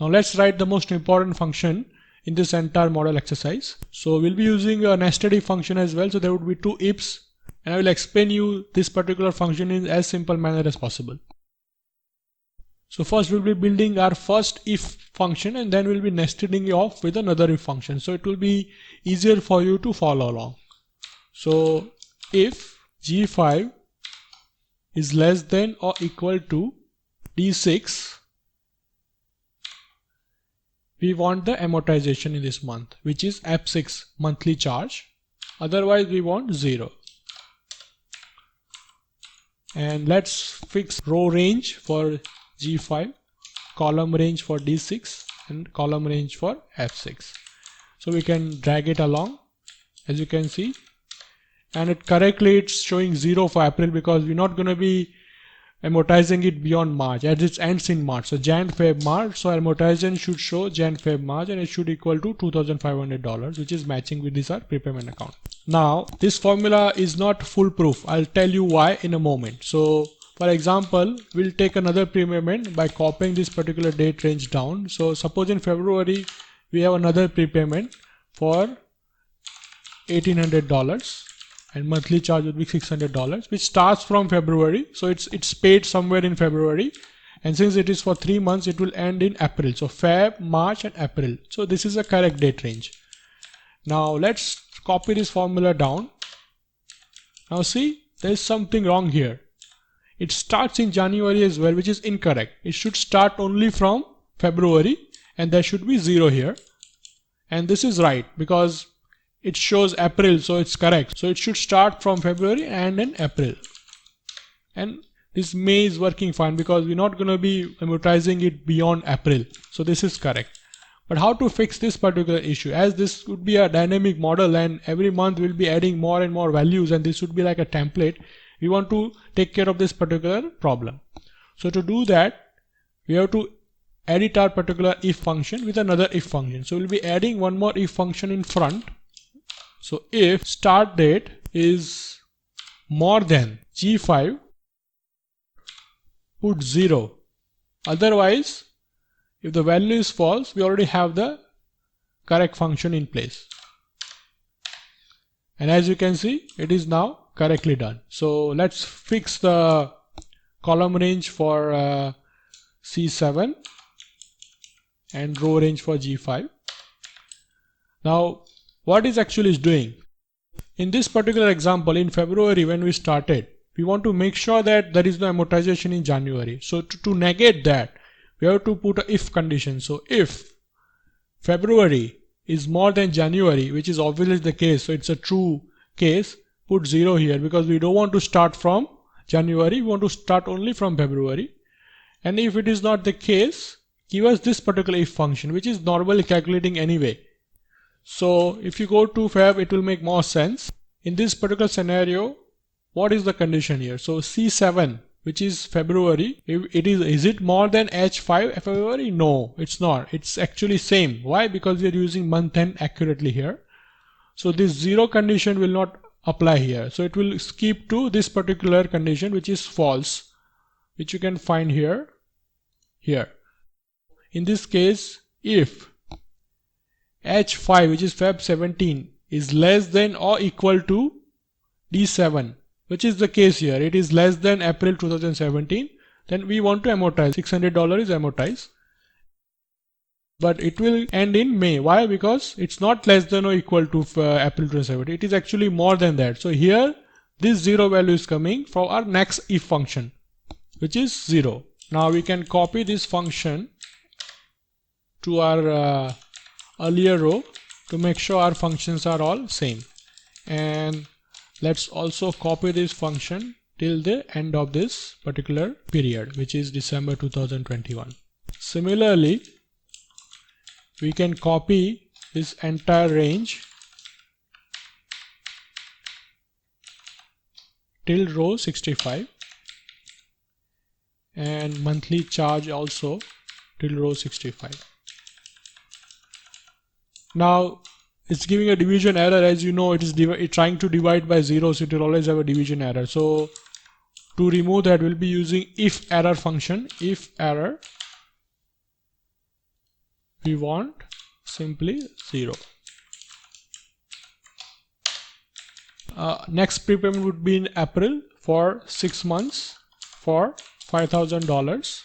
Now let's write the most important function in this entire model exercise. So we'll be using a nested if function as well. So there would be two ifs, and I will explain you this particular function in as simple manner as possible. So first we'll be building our first if function, and then we'll be nesting it off with another if function. So it will be easier for you to follow along. So if G5 is less than or equal to D6, we want the amortization in this month, which is F6 monthly charge. Otherwise we want 0. And let's fix row range for G5, column range for D6, and column range for F6. So we can drag it along, as you can see, and it's showing 0 for April because we're not going to be amortizing it beyond March, as it ends in March. So Jan, Feb, March, so amortization should show Jan, Feb, March, and it should equal to $2,500, which is matching with this our prepayment account. Now this formula is not foolproof. I'll tell you why in a moment. So for example, we'll take another prepayment by copying this particular date range down. So suppose in February we have another prepayment for $1,800, and monthly charge would be $600, which starts from February. So it's paid somewhere in February, and since it is for 3 months, it will end in April. So Feb, March, and April. So this is a correct date range. Now let's copy this formula down. Now see, there is something wrong here. It starts in January as well, which is incorrect. It should start only from February, and there should be 0 here. And this is right because it shows April, so it's correct. So it should start from February and in April. And this May is working fine because we're not going to be amortizing it beyond April. So this is correct. But how to fix this particular issue? As this would be a dynamic model and every month we'll be adding more and more values, and this would be like a template. We want to take care of this particular problem. So to do that, we have to edit our particular if function with another if function. So we'll be adding one more if function in front. So if start date is more than G5, put 0. Otherwise, if the value is false, we already have the correct function in place. And as you can see, it is now correctly done. So let's fix the column range for C7 and row range for G5. Now what is actually doing? In this particular example, in February when we started, we want to make sure that there is no amortization in January. So to negate that, we have to put a if condition. So if February is more than January, which is obviously the case, so it's a true case, put 0 here because we don't want to start from January, we want to start only from February. And if it is not the case, give us this particular if function, which is normally calculating anyway. So if you go to Feb, it will make more sense. In this particular scenario, what is the condition here? So C7, which is February, is it more than H5 February? No, it's not. It's actually same. Why? Because we are using month end accurately here. So this 0 condition will not apply here. So it will skip to this particular condition, which is false, which you can find here. In this case, if H5, which is Feb 17, is less than or equal to D7, which is the case here, it is less than April 2017, then we want to amortize. $600 is amortized, but it will end in May. Why? Because it's not less than or equal to April 2017. It is actually more than that. So here this 0 value is coming for our next if function, which is 0. Now we can copy this function to our earlier row to make sure our functions are all same. And let's also copy this function till the end of this particular period, which is December 2021. Similarly, we can copy this entire range till row 65 and monthly charge also till row 65. Now it's giving a division error. As you know, it is trying to divide by 0, so it will always have a division error. So to remove that, we'll be using if error function. If error we want simply 0. Next prepayment would be in April for 6 months for $5,000.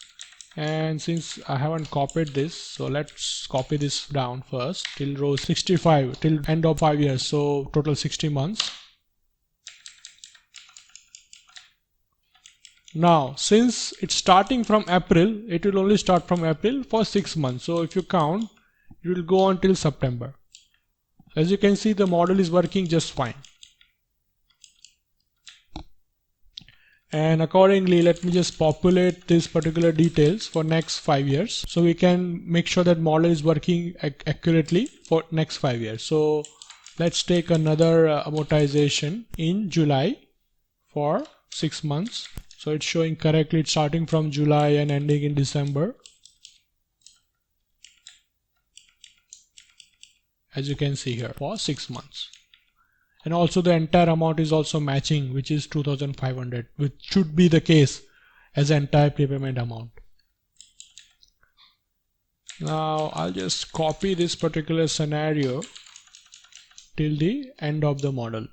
And since I haven't copied this, so let's copy this down first till row 65 till end of 5 years, so total 60 months. Now since it's starting from April, it will only start from April for 6 months. So if you count, it will go on till September. As you can see, the model is working just fine. And accordingly, let me just populate these particular details for next 5 years, so we can make sure that model is working accurately for next 5 years. So let's take another amortization in July for 6 months. So it's showing correctly, it's starting from July and ending in December, as you can see here, for 6 months. And also the entire amount is also matching, which is 2,500, which should be the case as entire prepayment amount. Now I'll just copy this particular scenario till the end of the model.